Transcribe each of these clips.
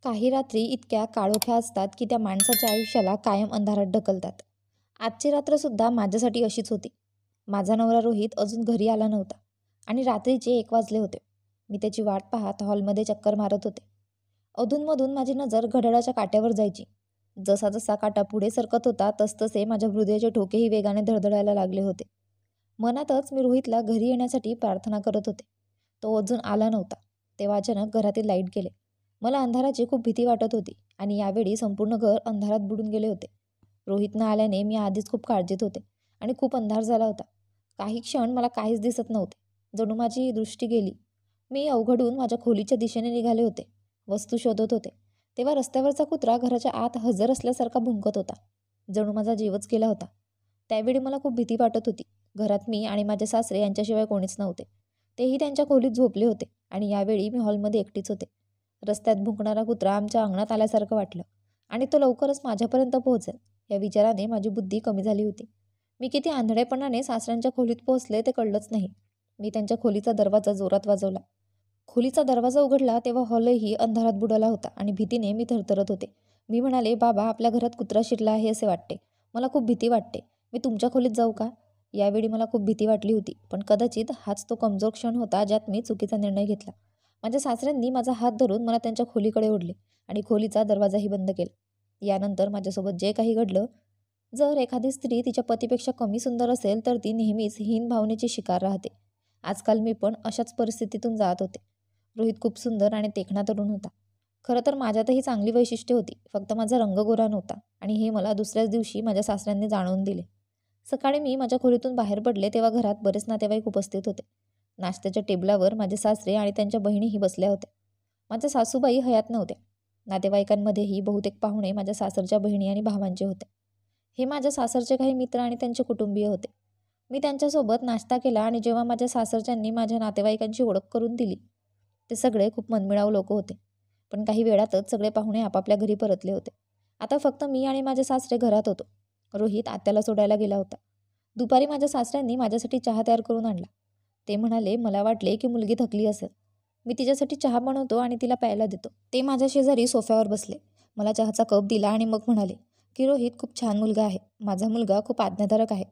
काही रात्री इतक्या काळोख्या असतात की त्या माणसाच्या आयुष्याला कायम अंधारात ढकलतात. आजची रात्रसुद्धा माझ्यासाठी अशीच होती. माझा नवरा रोहित अजून घरी आला नव्हता आणि रात्रीचे 1 वाजले होते. मी त्याची वाट पाहत हॉलमध्ये चक्कर मारत होते. अधूनमधून माझी नजर घड्याळाच्या काट्यावर जायची. जसा जसा काटा पुढे सरकत होता तसतसे माझ्या हृदयाचे ठोकेही वेगाने धडधडायला लागले होते. मनातच मी रोहितला घरी येण्यासाठी प्रार्थना करत होते. तो अजून आला नव्हता. तेव्हा अचानक घरातील लाईट गेले. मला अंधाराची खूप भीती वाटत होती आणि यावेळी संपूर्ण घर अंधारात बुडून गेले होते. रोहित न आल्याने मी आधीच खूप काळजीत होते आणि खूप अंधार झाला होता. काही क्षण मला काहीच दिसत नव्हते. जणू माझी दृष्टी गेली. मी अवघडून माझ्या खोलीच्या दिशेने निघाले होते. वस्तू शोधत होते. तेव्हा रस्त्यावरचा कुत्रा घराच्या आत हजर असल्यासारखा भुंकत होता. जणू माझा जीवच गेला होता. त्यावेळी मला खूप भीती वाटत होती. घरात मी आणि माझे सासरे यांच्याशिवाय कोणीच नव्हते. तेही त्यांच्या खोलीत झोपले होते आणि यावेळी मी हॉलमध्ये एकटीच होते. रस्त्यात भुंकणारा कुत्रा आमच्या अंगणात आल्यासारखं वाटलं आणि तो लवकरच माझ्यापर्यंत पोहोचेल या विचाराने माझी बुद्धी कमी झाली होती. मी किती आंधळेपणाने सासऱ्यांच्या खोलीत पोहोचले ते कळलंच नाही. मी त्यांच्या खोलीचा दरवाजा जोरात वाजवला. खोलीचा दरवाजा उघडला तेव्हा हॉलही अंधारात बुडाला होता आणि भीतीने मी थरथरत होते. मी म्हणाले, बाबा, आपल्या घरात कुत्रा शिरला आहे असे वाटते. मला खूप भीती वाटते. मी तुमच्या खोलीत जाऊ का? यावेळी मला खूप भीती वाटली होती, पण कदाचित हाच तो कमजोर क्षण होता ज्यात मी चुकीचा निर्णय घेतला. माझ्या सासऱ्यांनी माझा हात धरून मला त्यांच्या खोलीकडे ओढले आणि खोलीचा दरवाजाही बंद केला. यानंतर माझ्यासोबत जे काही घडलं, जर एखादी स्त्री तिच्या पतीपेक्षा कमी सुंदर असेल तर ती नेहमीच हीन भावनेची शिकार राहते. आजकाल मी पण अशाच परिस्थितीतून जात होते. रोहित खूप सुंदर आणि देखणा तरुण होता. खरं तर माझ्यातही चांगली वैशिष्ट्ये होती, फक्त माझा रंग गोरा नव्हता आणि हे मला दुसऱ्याच दिवशी माझ्या सासऱ्यांनी जाणवून दिले. सकाळी मी माझ्या खोलीतून बाहेर पडले तेव्हा घरात बरेच नातेवाईक उपस्थित होते. नाश्त्याच्या टेबलावर माझे सासरे आणि त्यांच्या बहिणीही बसल्या होत्या. माझ्या सासूबाई हयात नव्हत्या. नातेवाईकांमध्येही बहुतेक पाहुणे माझ्या सासरच्या बहिणी आणि भावांचे होते. हे माझ्या सासरचे काही मित्र आणि त्यांचे कुटुंबीय होते. मी त्यांच्यासोबत नाश्ता केला आणि जेव्हा माझ्या सासरच्यांनी माझ्या नातेवाईकांची ओळख करून दिली, ते सगळे खूप मनमिळाऊ लोक होते. पण काही वेळातच सगळे पाहुणे आपापल्या घरी परतले होते. आता फक्त मी आणि माझे सासरे घरात होतो. रोहित आत्याला सोडायला गेला होता. दुपारी माझ्या सासऱ्यांनी माझ्यासाठी चहा तयार करून आणला. ते म्हणाले, मला वाटले की मुलगी थकली असेल. मी तिच्यासाठी चहा बनवतो आणि तिला प्यायला देतो. ते माझ्या शेजारी सोफ्यावर बसले. मला चहाचा कप दिला आणि मग म्हणाले की रोहित खूप छान मुलगा आहे. माझा मुलगा खूप आज्ञाधारक आहे,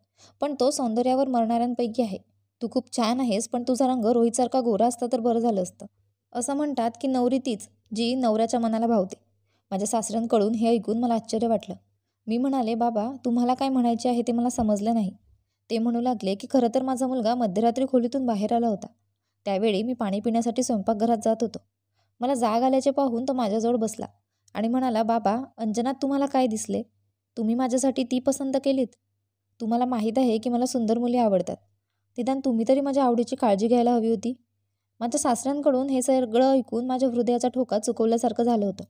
पण तो सौंदर्यावर मरणाऱ्यांपैकी आहे. तू खूप छान आहेस, पण तुझा रंग रोहितसारखा गोरा असता तर बरं झालं असतं. असं म्हणतात की नवरी तीच जी नवऱ्याच्या मनाला भावते. माझ्या सासऱ्यांकडून हे ऐकून मला आश्चर्य वाटलं. मी म्हणाले, बाबा, तुम्हाला काय म्हणायचे आहे ते मला समजलं नाही. ते म्हणू लागले की खरं तर माझा मुलगा मध्यरात्री खोलीतून बाहेर आला होता. त्यावेळी मी पाणी पिण्यासाठी स्वयंपाकघरात जात होतो. मला जाग आल्याचे पाहून तो माझ्याजवळ बसला आणि म्हणाला, बाबा, अंजनात तुम्हाला काय दिसले? तुम्ही माझ्यासाठी ती पसंत केलीत? तुम्हाला माहीत आहे की मला सुंदर मुली आवडतात. निदान तुम्ही तरी माझ्या आवडीची काळजी घ्यायला हवी होती. माझ्या सासऱ्यांकडून हे सगळं ऐकून माझ्या हृदयाचा ठोका चुकवल्यासारखं झालं होतं.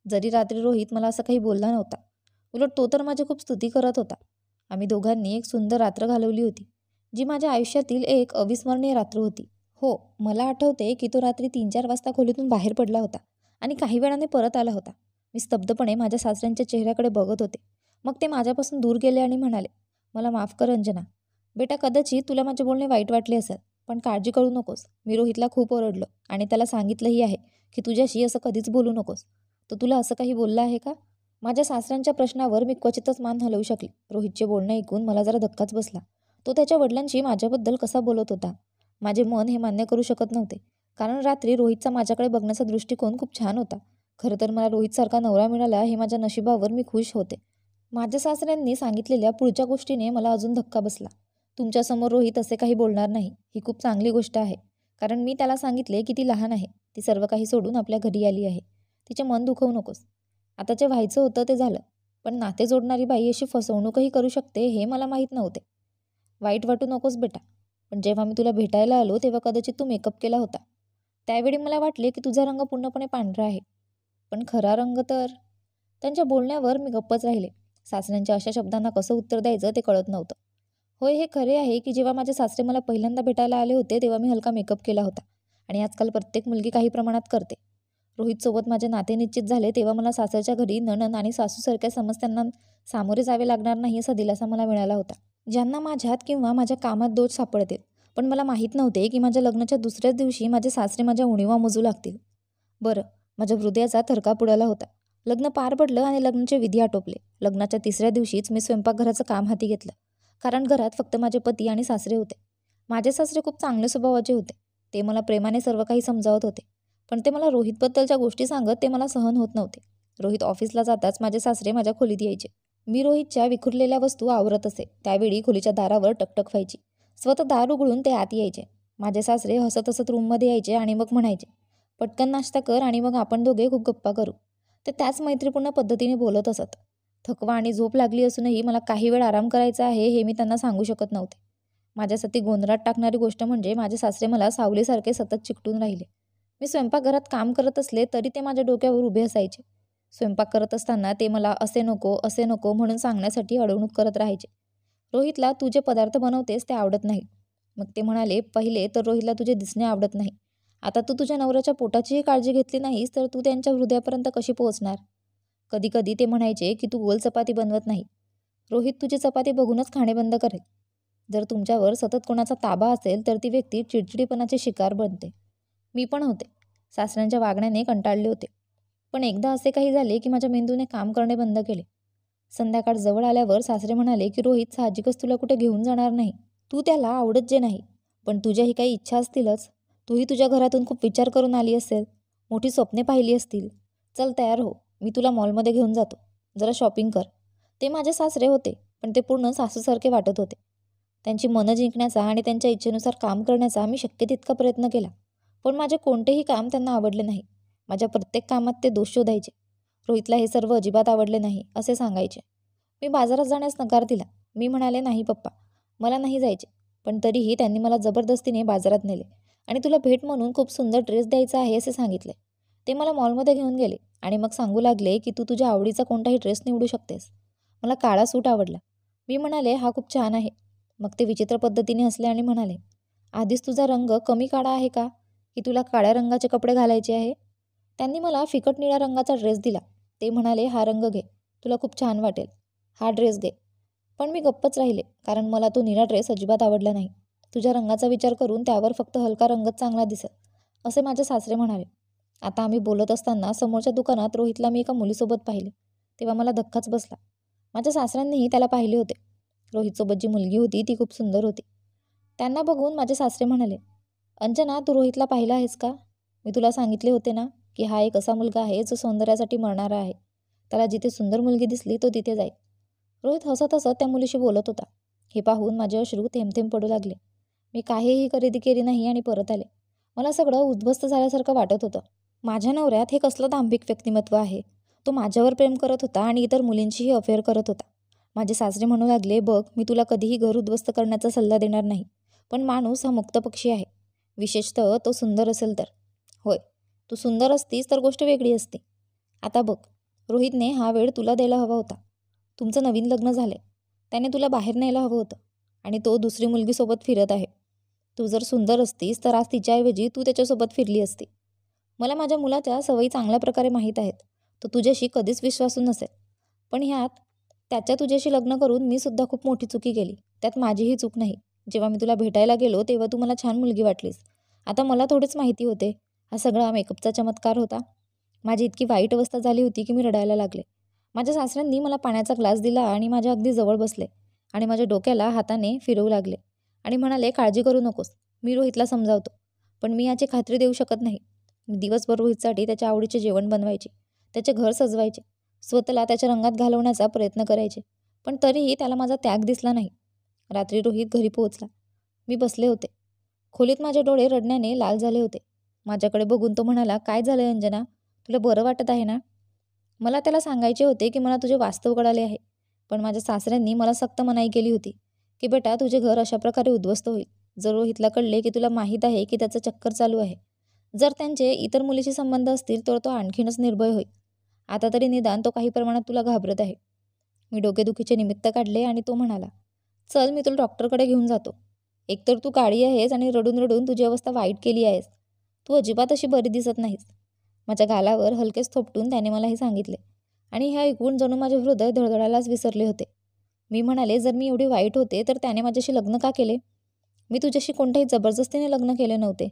जरी रात्री रोहित मला असं काही बोलला नव्हता, उलट तो तर माझी खूप स्तुती करत होता. आम्ही दोघांनी एक सुंदर रात्र घालवली होती, जी माझ्या आयुष्यातील एक अविस्मरणीय रात्र होती. हो, मला आठवते की तो रात्री 3-4 वाजता खोलीतून बाहेर पडला होता आणि काही वेळाने परत आला होता. मी स्तब्धपणे माझ्या सासऱ्यांच्या चेहऱ्याकडे बघत होते. मग ते माझ्यापासून दूर गेले आणि म्हणाले, मला माफ कर अंजना. बेटा, कदाचित तुला माझे बोलणे वाईट वाटले असेल, पण काळजी करू नकोस. मी रोहितला खूप ओरडलं आणि त्याला सांगितलंही आहे की तुझ्याशी असं कधीच बोलू नकोस. तो तुला असं काही बोलला आहे का? माझ्या सासऱ्यांच्या प्रश्नावर मी क्वचितच मान हलवू शकले. रोहितचे बोलणे ऐकून मला जरा धक्काच बसला. तो त्याच्या वडिलांशी माझ्याबद्दल कसा बोलत होता? माझे मन हे मान्य करू शकत नव्हते, कारण रात्री रोहितचा माझ्याकडे बघण्याचा दृष्टिकोन खूप छान होता. खरं तर मला रोहितसारखा नवरा मिळाला हे माझ्या नशिबावर मी खुश होते. माझ्या सासऱ्यांनी सांगितलेल्या पुढच्या गोष्टीने मला अजून धक्का बसला. तुमच्यासमोर रोहित असे काही बोलणार नाही, ही खूप चांगली गोष्ट आहे. कारण मी त्याला सांगितले की ती लहान आहे. ती सर्व काही सोडून आपल्या घरी आली आहे. तिचे मन दुखवू नकोस. आता जे व्हायचं होतं ते झालं, पण नाते जोडणारी बाई अशी फसवणूकही करू शकते हे मला माहीत नव्हते. वाईट वाटू नकोस बेटा, पण जेव्हा मी तुला भेटायला आलो तेव्हा कदाचित तू मेकअप केला होता. त्यावेळी मला वाटले की तुझा रंग पूर्णपणे पांढरा आहे, पण खरा रंग तर... त्यांच्या बोलण्यावर मी गप्पच राहिले. सासऱ्यांच्या अशा शब्दांना कसं उत्तर द्यायचं ते कळत नव्हतं. होय, हे खरे आहे की जेव्हा माझे सासरे मला पहिल्यांदा भेटायला आले होते तेव्हा मी हलका मेकअप केला होता आणि आजकाल प्रत्येक मुलगी काही प्रमाणात करते. रोहितसोबत माझे नाते निश्चित झाले तेव्हा मला सासरच्या घरी नणंद आणि सासूसारख्या समस्यांना सामोरे जावे लागणार नाही असा दिलासा मला मिळाला होता, ज्यांना माझ्यात किंवा माझ्या कामात दोष सापडतील. पण मला माहीत नव्हते की माझ्या लग्नाच्या दुसऱ्याच दिवशी माझे सासरे माझ्या उणीवा मोजू लागतील. बरं, माझ्या हृदयाचा थरकाप उडाला होता. लग्न पार पडलं आणि लग्नाचे विधी आटोपले. लग्नाच्या 3ऱ्या दिवशीच मी स्वयंपाकघराचं काम हाती घेतलं, कारण घरात फक्त माझे पती आणि सासरे होते. माझे सासरे खूप चांगले स्वभावाचे होते. ते मला प्रेमाने सर्व काही समजावत होते, पण ते मला रोहितबद्दलच्या गोष्टी सांगत ते मला सहन होत नव्हते. रोहित ऑफिसला जाताच माझे सासरे माझ्या खोलीत यायचे. मी रोहितच्या विखुरलेल्या वस्तू आवरत असे. त्यावेळी खोलीच्या दारावर टकटक व्हायची. स्वतः दार उघडून ते आत यायचे. माझे सासरे हसत हसत रूममध्ये यायचे आणि मग म्हणायचे, पटकन नाश्ता कर आणि मग आपण दोघे खूप गप्पा करू. ते त्याच मैत्रीपूर्ण पद्धतीने बोलत असत. थकवा आणि झोप लागली असूनही मला काही वेळ आराम करायचा आहे हे मी त्यांना सांगू शकत नव्हते. माझ्यासाठी गोंधळात टाकणारी गोष्ट म्हणजे माझे सासरे मला सावलीसारखे सतत चिकटून राहिले. मी स्वयंपाकघरात काम करत असले तरी ते माझ्या डोक्यावर उभे असायचे. स्वयंपाक करत असताना ते मला असे नको म्हणून सांगण्यासाठी अडवणूक करत राहायचे. रोहितला तू जे पदार्थ बनवतेस ते आवडत नाही. मग ते म्हणाले, पहिले तर रोहितला तुझे दिसणे आवडत नाही. आता तू तुझ्या नवऱ्याच्या पोटाचीही काळजी घेतली नाहीस तर तू त्यांच्या हृदयापर्यंत कशी पोहोचणार? कधी कधी ते म्हणायचे की तू गोल चपाती बनवत नाही. रोहित तुझी चपाती बघूनच खाणे बंद करेल. जर तुमच्यावर सतत कोणाचा ताबा असेल तर ती व्यक्ती चिडचिडीपणाची शिकार बनते. मी पण होते. सासऱ्यांच्या वागण्याने कंटाळले होते. पण एकदा असे काही झाले की माझ्या मेंदूने काम करणे बंद केले. संध्याकाळ जवळ आल्यावर सासरे म्हणाले की रोहित साहजिकच तुला कुठे घेऊन जाणार नाही. तू त्याला आवडत जे नाही, पण तुझ्याही काही इच्छा असतीलच. तूही तुझ्या घरातून खूप विचार करून आली असेल, मोठी स्वप्ने पाहिली असतील. चल तयार हो, मी तुला मॉलमध्ये घेऊन जातो. जरा शॉपिंग कर. ते माझे सासरे होते, पण ते पूर्ण सासूसारखे वाटत होते. त्यांची मनं जिंकण्याचा आणि त्यांच्या इच्छेनुसार काम करण्याचा मी शक्य तितका प्रयत्न केला, पण माझे कोणतेही काम त्यांना आवडले नाही. माझ्या प्रत्येक कामात ते दोष शोधायचे. रोहितला हे सर्व अजिबात आवडले नाही असे सांगायचे. मी बाजारात जाण्यास नकार दिला. मी म्हणाले, नाही पप्पा, मला नाही जायचे. पण तरीही त्यांनी मला जबरदस्तीने बाजारात नेले आणि तुला भेट म्हणून खूप सुंदर ड्रेस द्यायचा आहे असे सांगितले. ते मला मॉलमध्ये घेऊन गेले आणि मग सांगू लागले की तू तुझ्या आवडीचा कोणताही ड्रेस निवडू शकतेस. मला काळा सूट आवडला. मी म्हणाले, हा खूप छान आहे. मग ते विचित्र पद्धतीने हसले आणि म्हणाले, आधीच तुझा रंग कमी काळा आहे का, की तुला काळ्या रंगाचे कपडे घालायचे आहे? त्यांनी मला फिकट निळ्या रंगाचा ड्रेस दिला. ते म्हणाले, हा रंग घे, तुला खूप छान वाटेल. हा ड्रेस घे. पण मी गप्पच राहिले, कारण मला तो निळा ड्रेस अजिबात आवडला नाही. तुझ्या रंगाचा विचार करून त्यावर फक्त हलका रंगच चांगला दिसेल, असे माझे सासरे म्हणाले. आता आम्ही बोलत असताना समोरच्या दुकानात रोहितला मी एका मुलीसोबत पाहिले. तेव्हा मला धक्काच बसला. माझ्या सासऱ्यांनीही त्याला पाहिले होते. रोहितसोबत जी मुलगी होती ती खूप सुंदर होती. त्यांना बघून माझे सासरे म्हणाले, अंजना, तू रोहितला पाहिला आहेस का? मी तुला सांगितले होते ना की हा एक असा मुलगा आहे जो सौंदर्यासाठी मरणारा आहे. त्याला जिथे सुंदर मुलगी दिसली तो तिथे जाईल. रोहित हसत हसत त्या मुलीशी बोलत होता. हे पाहून माझे अश्रू थेंब थेंब पडू लागले. मी काहीही खरेदी केली नाही आणि परत आले. मला सगळं उद्ध्वस्त झाल्यासारखं वाटत होतं. माझ्या नवऱ्यात हे कसलं दांभिक व्यक्तिमत्व आहे. तो माझ्यावर प्रेम करत होता आणि इतर मुलींशीही अफेअर करत होता. माझे सासरे म्हणू लागले, बघ, मी तुला कधीही घर उद्ध्वस्त करण्याचा सल्ला देणार नाही, पण माणूस हा मुक्त पक्षी आहे, विशेषतः तो सुंदर असेल तर. होय, तू सुंदर असतीस तर गोष्ट वेगळी असते. आता बघ, रोहितने हा वेळ तुला द्यायला हवा होता. तुमचं नवीन लग्न झालंय. त्याने तुला बाहेर न्यायला हवं होतं आणि तो दुसरी मुलगीसोबत फिरत आहे. तू जर सुंदर असतीस तर आज तिच्याऐवजी तू त्याच्यासोबत फिरली असती. मला माझ्या मुलाच्या सवयी चांगल्या प्रकारे माहीत आहेत. तो तुझ्याशी कधीच विश्वासू नसेल. पण ह्यात त्याच्या तुझ्याशी लग्न करून मी सुद्धा खूप मोठी चुकी केली. त्यात माझीही चूक नाही. जेव्हा मी तुला भेटायला गेलो तेव्हा तू मला छान मुलगी वाटलीस. आता मला थोडेच माहिती होते हा सगळा मेकअपचा चमत्कार होता. माझी इतकी वाईट अवस्था झाली होती की मी रडायला लागले. माझ्या सासऱ्यांनी मला पाण्याचा ग्लास दिला आणि माझ्या अगदी जवळ बसले आणि माझ्या डोक्याला हाताने फिरवू लागले आणि म्हणाले, काळजी करू नकोस, मी रोहितला समजावतो. पण मी याची खात्री देऊ शकत नाही. मी दिवसभर रोहितसाठी त्याच्या आवडीचे जेवण बनवायचे, त्याचे घर सजवायचे, स्वतःला त्याच्या रंगात घालवण्याचा प्रयत्न करायचे, पण तरीही त्याला माझा त्याग दिसला नाही. रात्री रोहित घरी पोहोचला. मी बसले होते. खोलीत माझे डोळे रडण्याने लाल झाले होते. माझ्याकडे बघून तो म्हणाला, काय झालं अंजना, तुला बरं वाटत आहे ना? मला त्याला सांगायचे होते की मला तुझे वास्तव कळाले आहे, पण माझ्या सासऱ्यांनी मला सक्त मनाई केली होती की बेटा, तुझे घर अशा प्रकारे उद्ध्वस्त होईल जर रोहितला कळले की तुला माहीत आहे की त्याचं चक्कर चालू आहे. जर त्यांचे इतर मुलीशी संबंध असतील तर तो आणखीनच निर्भय होईल. आता तरी निदान तो काही प्रमाणात तुला घाबरत आहे. मी डोकेदुखीचे निमित्त काढले आणि तो म्हणाला, चल, मी तुला डॉक्टरकडे घेऊन जातो. एकतर तू काळी आहेस आणि रडून रडून तुझी अवस्था वाईट केली आहेस. तू अजिबात अशी बरी दिसत नाहीस. माझ्या गालावर हलकेच थोपटून त्याने मला हे सांगितले आणि हे ऐकून जणू माझे हृदय धडधडायलाच विसरले होते. मी म्हणाले, जर मी एवढी वाईट होते तर त्याने माझ्याशी लग्न का केले? मी तुझ्याशी कोणत्याही जबरदस्तीने लग्न केले नव्हते.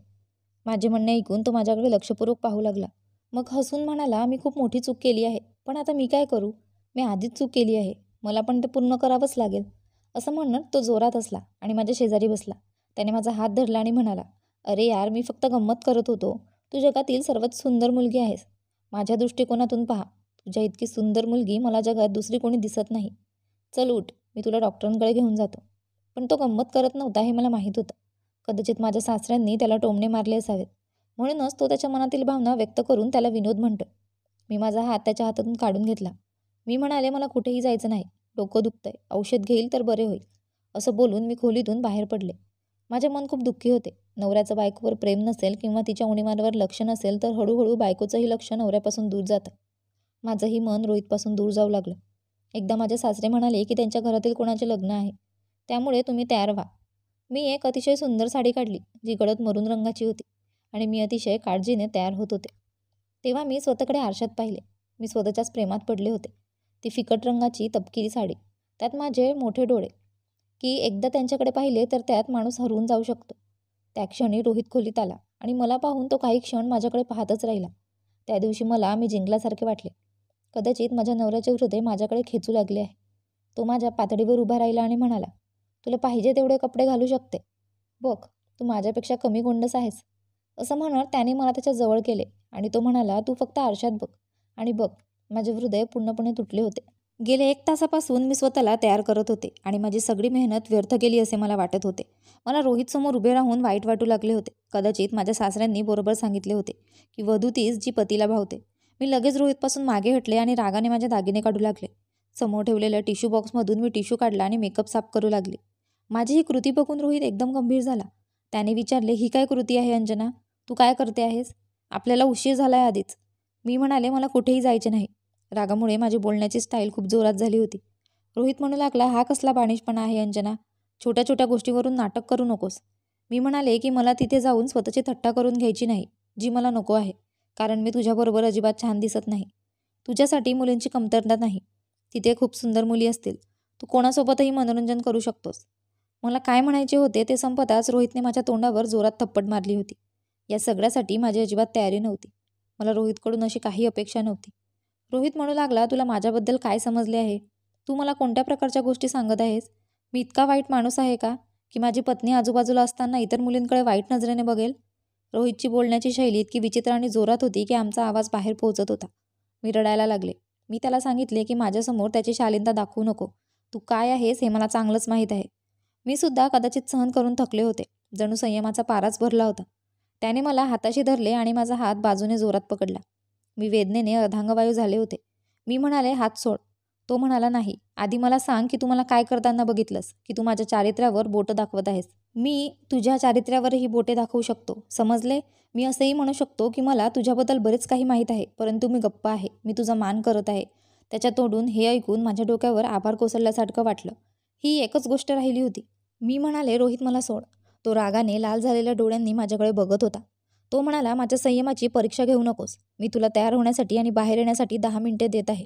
माझे म्हणणे ऐकून तो माझ्याकडे लक्षपूर्वक पाहू लागला. मग हसून म्हणाला, मी खूप मोठी चूक केली आहे, पण आता मी काय करू? मी आधीच चूक केली आहे, मला पण ते पूर्ण करावंच लागेल. असं म्हणत तो जोरात हसला आणि माझ्या शेजारी बसला. त्याने माझा हात धरला आणि म्हणाला, अरे यार, मी फक्त गंमत करत होतो. तू जगातील सर्वात सुंदर मुलगी आहेस. माझ्या दृष्टिकोनातून पहा, तुझ्या इतकी सुंदर मुलगी मला जगात दुसरी कोणी दिसत नाही. चल उठ, मी तुला डॉक्टरांकडे घेऊन जातो. पण तो गंमत करत नव्हता हे मला माहीत होतं. कदाचित माझ्या सासऱ्यांनी त्याला टोमणे मारले असावेत. म्हणूनच तो त्याच्या मनातील भावना व्यक्त करून त्याला विनोद म्हणतो. मी माझा हात त्याच्या हातातून काढून घेतला. मी म्हणाले, मला कुठेही जायचं नाही. डोकं दुखतंय, औषध घेईल तर बरे होईल. असं बोलून मी खोलीतून बाहेर पडले. माझे मन खूप दुःखी होते. नवऱ्याचं बायकोवर प्रेम नसेल किंवा तिच्या उणीवांवर लक्ष नसेल तर हळूहळू बायकोचंही लक्ष नवऱ्यापासून दूर जातं. माझंही मन रोहितपासून दूर जाऊ लागलं. एकदा माझे सासरे म्हणाले की त्यांच्या घरातील कोणाचे लग्न आहे, त्यामुळे तुम्ही तयार व्हा. मी एक अतिशय सुंदर साडी काढली, जी गडद मरून रंगाची होती, आणि मी अतिशय काळजीने तयार होत होते. तेव्हा मी स्वतःकडे आरशात पाहिले. मी स्वतःच्याच प्रेमात पडले होते. ती फिकट रंगाची तपकिरी साडी, त्यात माझे मोठे डोळे, की एकदा त्यांच्याकडे पाहिले तर त्यात माणूस हरवून जाऊ शकतो. त्या क्षणी रोहित खोलीत आला आणि मला पाहून तो काही क्षण माझ्याकडे पाहतच राहिला. त्या दिवशी मी जिंकल्यासारखे वाटले. कदाचित माझ्या नवऱ्याचे हृदय माझ्याकडे खेचू लागले आहे. तो माझ्या पातळीवर उभा राहिला आणि म्हणाला, तुला पाहिजे तेवढे कपडे घालू शकते. बघ, तू माझ्यापेक्षा कमी गोंडस आहेस. असं म्हणत त्याने मला त्याच्या जवळ केले आणि तो म्हणाला, तू फक्त आरशात बघ आणि बघ. माझे हृदय पूर्णपणे तुटले होते. गेले 1 तासापासून मी स्वतःला तयार करत होते आणि माझी सगळी मेहनत व्यर्थ गेली असे मला वाटत होते. मला रोहितसमोर उभे राहून वाईट वाटू लागले होते. कदाचित माझ्या सासऱ्यांनी बरोबर सांगितले होते की वधू तीच जी पतीला भावते. मी लगेच रोहितपासून मागे हटले आणि रागाने माझे दागिने काढू लागले. समोर ठेवलेल्या टिश्यू बॉक्समधून मी टिश्यू काढला आणि मेकअप साफ करू लागले. माझी ही कृती बघून रोहित एकदम गंभीर झाला. त्याने विचारले, ही काय कृती आहे अंजना? तू काय करते आहेस? आपल्याला उशीर झालाय आधीच. मी म्हणाले, मला कुठेही जायचे नाही. रागामुळे माझी बोलण्याची स्टाईल खूप जोरात झाली होती. रोहित म्हणू लागला, हा कसला बालिशपणा आहे अंजना? छोट्या छोट्या गोष्टीवरून नाटक करू नकोस. मी म्हणाले की मला तिथे जाऊन स्वतःची थट्टा करून घ्यायची नाही, जी मला नको आहे. कारण मी तुझ्याबरोबर अजिबात छान दिसत नाही. तुझ्यासाठी मुलींची कमतरता नाही. तिथे खूप सुंदर मुली असतील. तू कोणासोबतही मनोरंजन करू शकतोस. मला काय म्हणायचे होते ते संपताच रोहितने माझ्या तोंडावर जोरात थप्पड मारली होती. या सगळ्यासाठी माझी अजिबात तयारी नव्हती. मला रोहितकडून अशी काही अपेक्षा नव्हती. रोहित म्हणू लागला, तुला माझ्याबद्दल काय समजले आहे? तू मला कोणत्या प्रकारच्या गोष्टी सांगत आहेस? मी इतका वाईट माणूस आहे का की माझी पत्नी आजूबाजूला असताना इतर मुलींकडे वाईट नजरेने बघेल? रोहितची बोलण्याची शैली इतकी विचित्र आणि जोरात होती की आमचा आवाज बाहेर पोहोचत होता. मी रडायला लागले. मी त्याला सांगितले की माझ्यासमोर त्याची शालीनता दाखवू नको. तू काय आहेस हे मला चांगलंच माहीत आहे. मी सुद्धा कदाचित सहन करून थकले होते. जणू संयमाचा पाराच भरला होता. त्याने मला हाताशी धरले आणि माझा हात बाजूने जोरात पकडला. मी वेदनेने अर्धांगवायू झाले होते. मी म्हणाले, हात सोड. तो म्हणाला, नाही, आधी मला सांग की तू मला काय करताना बघितलंस, की तू माझ्या चारित्र्यावर बोटं दाखवत आहेस. मी तुझ्या चारित्र्यावरही बोटे दाखवू शकतो, समजले? मी असंही म्हणू शकतो की मला तुझ्याबद्दल बरेच काही माहीत आहे, परंतु मी गप्प आहे. मी तुझा मान करत आहे. त्याच्या तोंडून हे ऐकून माझ्या डोक्यावर आभार कोसळल्यासारखं वाटलं. ही एकच गोष्ट राहिली होती. मी म्हणाले, रोहित मला सोड. तो रागाने लाल झालेल्या डोळ्यांनी माझ्याकडे बघत होता. तो म्हणाला, माझ्या संयमाची परीक्षा घेऊ नकोस. मी तुला तयार होण्यासाठी आणि बाहेर येण्यासाठी 10 मिनिटे देत आहे.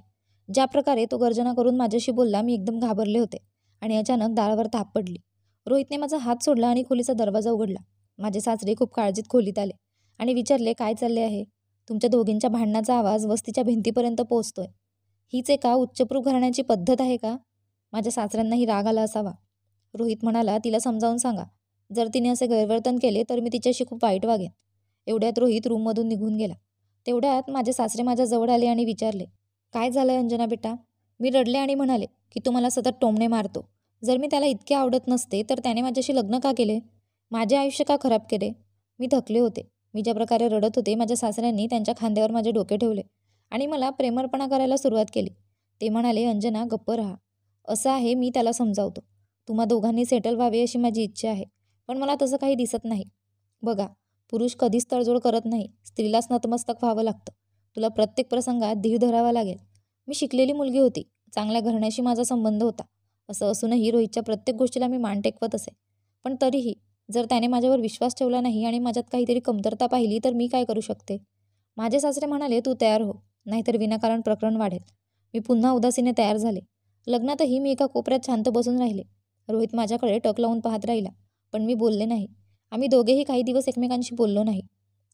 ज्या प्रकारे तो गर्जना करून माझ्याशी बोलला, मी एकदम घाबरले होते आणि अचानक दारावर थाप पडली. रोहितने माझा हात सोडला आणि खोलीचा दरवाजा उघडला. माझे सासरे खूप काळजीत खोलीत आले आणि विचारले, काय चालले आहे? तुमच्या दोघींच्या भांडणाचा आवाज वस्तीच्या भिंतीपर्यंत पोहोचतोय. हीच एका उच्चभ्रू घराण्याची पद्धत आहे का? माझ्या सासऱ्यांनाही राग आला असावा. रोहित म्हणाला, तिला समजावून सांगा. जर तिने असे गैरवर्तन केले तर मी तिच्याशी खूप वाईट वागेन. एवढ्यात रोहित रूममधून निघून गेला. तेवढ्यात माझे सासरे माझ्या जवळ आले आणि विचारले, काय झालंय अंजना बेटा? मी रडले आणि म्हणाले की तो मला सतत टोमणे मारतो. जर मी त्याला इतके आवडत नसते तर त्याने माझ्याशी लग्न का केले? माझे आयुष्य का खराब केले? मी थकले होते. मी ज्या प्रकारे रडत होते, माझ्या सासऱ्यांनी त्यांच्या खांद्यावर माझे डोके ठेवले आणि मला प्रेमळपणा करायला सुरुवात केली. ते म्हणाले, अंजना गप्प राहा. असं आहे, मी त्याला समजावतो. तुम्हा दोघांनी सेटल व्हावे अशी माझी इच्छा आहे, पण मला तसं काही दिसत नाही. बघा, पुरुष कधीच तडजोड करत नाही. स्त्रीलाच नतमस्तक व्हावं लागतं. तुला प्रत्येक प्रसंगात धीर धरावा लागेल. मी शिकलेली मुलगी होती. चांगल्या घराण्याशी माझा संबंध होता. असं असूनही रोहितच्या प्रत्येक गोष्टीला मी मान टेकवत असे. पण तरीही जर त्याने माझ्यावर विश्वास ठेवला नाही आणि माझ्यात काहीतरी कमतरता पाहिली तर मी काय करू शकते? माझे सासरे म्हणाले, तू तयार हो, नाहीतर विनाकारण प्रकरण वाढेल. मी पुन्हा उदासीने तयार झाले. लग्नातही मी एका कोपऱ्यात शांत बसून राहिले. रोहित माझ्याकडे टक लावून पाहत राहिला, पण मी बोलले नाही. आम्ही दोघेही काही दिवस एकमेकांशी बोललो नाही.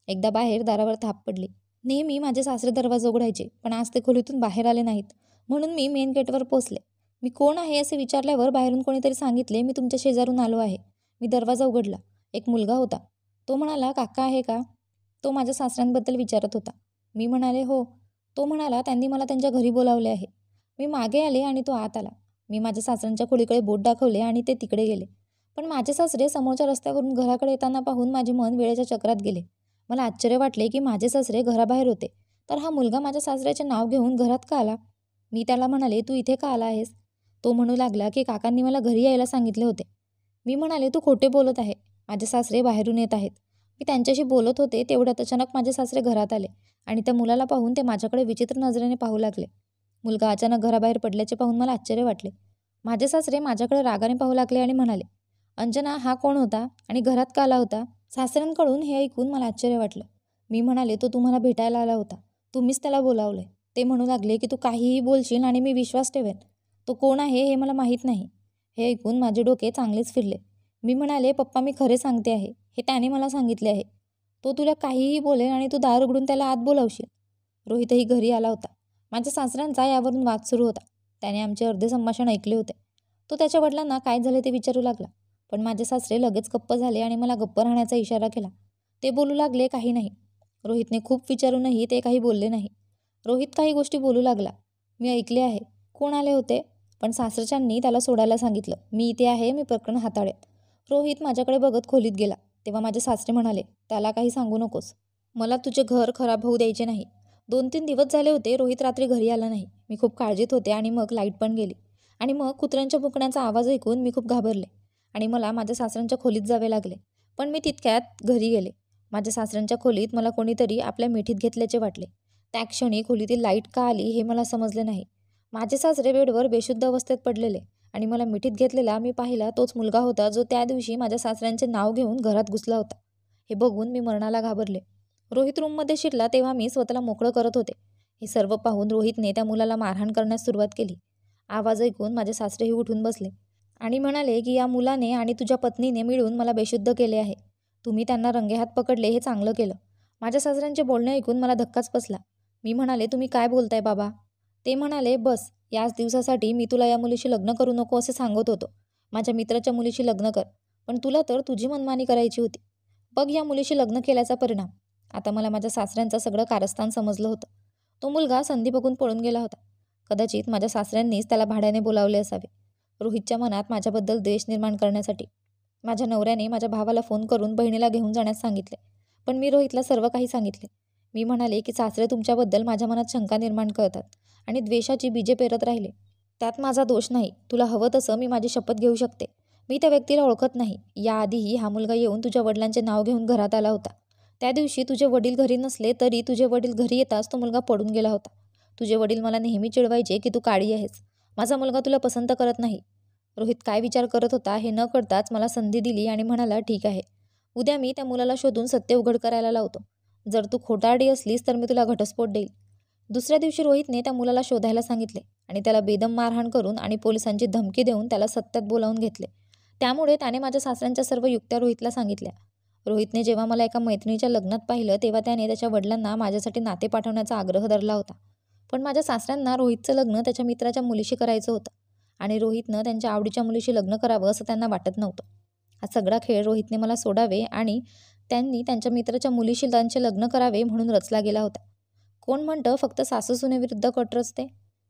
एकदा बाहेर दारावर थाप पडली. नेहमी माझे सासरे दरवाजा उघडायचे, पण आज ते खोलीतून बाहेर आले नाहीत. म्हणून मी मेन गेटवर पोचले. मी कोण आहे असे विचारल्यावर बाहेरून कोणीतरी सांगितले, मी तुमच्या शेजारून आलो आहे. मी दरवाजा उघडला. एक मुलगा होता. तो म्हणाला, काका आहे का? तो माझ्या सासऱ्यांबद्दल विचारत होता. मी म्हणाले, हो. तो म्हणाला, त्यांनी मला त्यांच्या घरी बोलावले आहे. मी मागे आले आणि तो आत आला. मी माझ्या सासऱ्यांच्या खोलीकडे बोट दाखवले आणि ते तिकडे गेले. पण माझे सासरे समोरच्या रस्त्यावरून घराकडे येताना पाहून माझे मन वेळेच्या चक्रात गेले. मला आश्चर्य वाटले की माझे सासरे घराबाहेर होते, तर हा मुलगा माझ्या सासऱ्याचे नाव घेऊन घरात का आला? मी त्याला म्हणाले, तू इथे का आला आहेस? तो म्हणू लागला की काकांनी मला घरी यायला सांगितले होते. मी म्हणाले, तू खोटे बोलत आहे. माझे सासरे बाहेरून येत आहेत. मी त्यांच्याशी बोलत होते तेवढ्यात अचानक माझे सासरे घरात आले आणि त्या मुलाला पाहून ते माझ्याकडे विचित्र नजरेने पाहू लागले. मुलगा अचानक घराबाहेर पडल्याचे पाहून मला आश्चर्य वाटले. माझे सासरे माझ्याकडे रागाने पाहू लागले आणि म्हणाले, अंजना, हा कोण होता आणि घरात का आला होता? सासऱ्यांकडून हे ऐकून मला आश्चर्य वाटलं. मी म्हणाले, तो तुम्हाला भेटायला आला होता. तुम्हीच त्याला बोलावलंय. ते म्हणू लागले की तू काहीही बोलशील आणि मी विश्वास ठेवेन. तो कोण आहे हे मला माहीत नाही. हे ऐकून माझे डोके चांगलेच फिरले. मी म्हणाले, पप्पा, मी खरे सांगते आहे. हे त्याने मला सांगितले आहे. तो तुला काहीही बोलेल आणि तू दार उघडून त्याला आत बोलावशील. रोहितही घरी आला होता. माझ्या सासऱ्यांचा यावरून वाद सुरू होता. त्याने आमचे अर्धे संभाषण ऐकले होते. तो त्याच्या वडिलांना काय झाले ते विचारू लागला. पण माझे सासरे लगेच गप्प झाले आणि मला गप्प राहण्याचा इशारा केला. ते बोलू लागले, काही नाही. रोहितने खूप विचारूनही ते काही बोलले नाही. रोहित काही गोष्टी बोलू लागला. मी ऐकले आहे. कोण आले होते? पण सासरच्यांनी त्याला सोडायला सांगितलं. मी इथे आहे, मी प्रकरण हाताळेन. रोहित माझ्याकडे बघत खोलीत गेला. तेव्हा माझे सासरे म्हणाले, त्याला काही सांगू नकोस. मला तुझे घर खराब होऊ द्यायचे नाही. 2-3 दिवस झाले होते रोहित रात्री घरी आला नाही. मी खूप काळजीत होते आणि मग लाईट पण गेली. आणि मग कुत्र्यांच्या भुंकण्याचा आवाज ऐकून मी खूप घाबरले आणि मला माझ्या सासऱ्यांच्या खोलीत जावे लागले. पण मी तितक्यात घरी गेले. माझ्या सासऱ्यांच्या खोलीत मला कोणीतरी आपल्या मिठीत घेतल्याचे वाटले. त्या क्षणी खोलीतील लाईट का आली हे मला समजले नाही. माझे सासरे बेडवर बेशुद्ध अवस्थेत पडलेले आणि मला मिठीत घेतलेला मी पाहिला तोच मुलगा होता जो त्या दिवशी माझ्या सासऱ्यांचे नाव घेऊन घरात घुसला होता. हे बघून मी मरणाला घाबरले. रोहित रूममध्ये शिरला तेव्हा मी स्वतःला मोकळं करत होते. हे सर्व पाहून रोहितने त्या मुलाला मारहाण करण्यास सुरुवात केली. आवाज ऐकून माझे सासरेही उठून बसले आणि म्हणाले की या मुलाने आणि तुझ्या पत्नीने मिळून मला बेशुद्ध केले आहे. तुम्ही त्यांना रंगेहात पकडले, हे चांगलं केलं. माझ्या सासऱ्यांचे बोलणे ऐकून मला धक्काच बसला. मी म्हणाले, तुम्ही काय बोलताय बाबा? ते म्हणाले, बस याच दिवसासाठी मी तुला या मुलीशी लग्न करू नको असे सांगत होतो. माझ्या मित्राच्या मुलीशी लग्न कर. पण तुला तर तुझी मनमानी करायची होती. बघ या मुलीशी लग्न केल्याचा परिणाम. आता मला माझ्या सासऱ्यांचं सगळं कारस्थान समजलं होतं. तो मुलगा संधी बघून पळून गेला होता. कदाचित माझ्या सासऱ्यांनीच त्याला भाड्याने बोलावले असावे. रोहितच्या मनात माझ्याबद्दल द्वेष निर्माण करण्यासाठी. माझ्या नवऱ्याने माझ्या भावाला फोन करून बहिणीला घेऊन जाण्यास सांगितले. पण मी रोहितला सर्व काही सांगितले. मी म्हणाले की सासरे तुमच्याबद्दल माझ्या मनात शंका निर्माण करतात आणि द्वेषाची बीजे पेरत राहिले. त्यात माझा दोष नाही. तुला हवं तसं मी माझी शपथ घेऊ शकते. मी त्या व्यक्तीला ओळखत नाही. याआधीही हा मुलगा येऊन तुझ्या वडिलांचे नाव घेऊन घरात आला होता. त्या दिवशी तुझे वडील घरी नसले तरी तुझे वडील घरी येताच तो मुलगा पडून गेला होता. तुझे वडील मला नेहमी चिडवायचे की तू काळी आहेस. माझा मुलगा तुला पसंत करत नाही. रोहित काय विचार करत होता हे न कळताच मला संधी दिली आणि म्हणाला, ठीक आहे. उद्या मी त्या मुलाला शोधून सत्य उघड करायला लावतो. जर तू खोटारडी असलीस तर मी तुला घटस्फोट देईल. दुसऱ्या दिवशी रोहितने त्या मुलाला शोधायला सांगितले आणि त्याला बेदम मारहाण करून आणि पोलिसांची धमकी देऊन त्याला सत्यात बोलावून घेतले. त्यामुळे त्याने माझ्या सासऱ्यांच्या सर्व युक्त्या रोहितला सांगितल्या. रोहितने जेव्हा मला एका मैत्रिणीच्या लग्नात पाहिलं तेव्हा त्याने त्याच्या वडिलांना माझ्यासाठी नाते पाठवण्याचा आग्रह धरला होता. पण माझ्या सासऱ्यांना रोहितचं लग्न त्याच्या मित्राच्या मुलीशी करायचं होतं आणि रोहितनं त्यांच्या आवडीच्या मुलीशी लग्न करावं असं त्यांना वाटत नव्हतं. हा सगळा खेळ रोहितने मला सोडावे आणि त्यांनी त्यांच्या मित्राच्या मुलीशी त्यांचे लग्न करावे म्हणून रचला गेला होता. कोण म्हणतं फक्त सासू सुनेविरुद्ध कट रचते?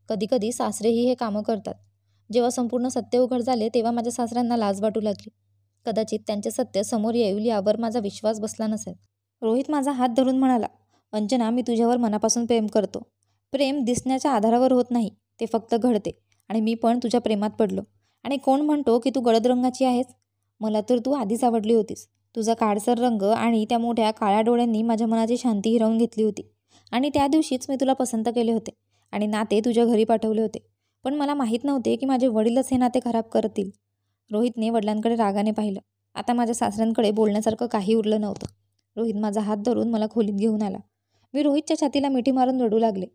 कधीकधी सासरेही हे कामं करतात. जेव्हा संपूर्ण सत्य उघड झाले तेव्हा माझ्या सासऱ्यांना लाज वाटू लागली. कदाचित त्यांचे सत्य समोर येईल यावर माझा विश्वास बसला नसेल. रोहित माझा हात धरून म्हणाला, अंजना, मी तुझ्यावर मनापासून प्रेम करतो. प्रेम दिसण्याच्या आधारावर होत नाही, ते फक्त घडते. आणि मी पण तुझ्या प्रेमात पडलो. आणि कोण म्हणतो की तू गडद रंगाची आहेस? मला तर तू आधीच आवडली होतीस. तुझा काळसर रंग आणि त्या मोठ्या काळ्या डोळ्यांनी माझ्या मनाची शांती हिरावून घेतली होती. आणि त्या दिवशीच मी तुला पसंत केले होते आणि नाते तुझ्या घरी पाठवले होते. पण मला माहीत नव्हते की माझे वडीलच हे नाते खराब करतील. रोहितने वडिलांकडे रागाने पाहिलं. आता माझ्या सासऱ्यांकडे बोलण्यासारखं काही उरलं नव्हतं. रोहित माझा हात धरून मला खोलीत घेऊन आला. मी रोहितच्या छातीला मिठी मारून रडू लागले.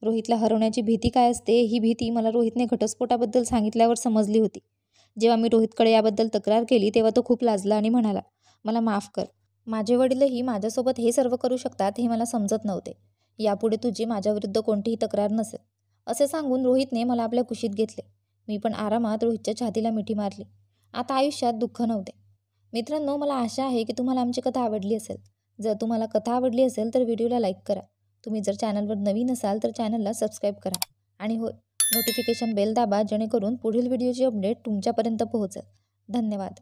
रोहितला हरवण्याची भीती काय असते ही भीती मला रोहितने घटस्फोटाबद्दल सांगितल्यावर समजली होती. जेव्हा मी रोहितकडे याबद्दल तक्रार केली तेव्हा तो खूप लाजला आणि म्हणाला, मला माफ कर. माझे वडीलही माझ्यासोबत हे सर्व करू शकतात हे मला समजत नव्हते. यापुढे तुझी माझ्याविरुद्ध कोणतीही तक्रार नसेल, असे सांगून रोहितने मला आपल्या कुशीत घेतले. मी पण आरामात रोहितच्या छातीला मिठी मारली. आता आयुष्यात दुःख नव्हते. मित्रांनो, मला आशा आहे की तुम्हाला आमची कथा आवडली असेल. जर तुम्हाला कथा आवडली असेल तर व्हिडिओला लाईक करा. तुम्ही जर चॅनलवर नवीन असाल तर चॅनलला सबस्क्राईब करा. आणि होय, नोटिफिकेशन बेल दाबा जेणेकरून पुढील व्हिडिओची अपडेट तुमच्यापर्यंत पोहोचेल. धन्यवाद.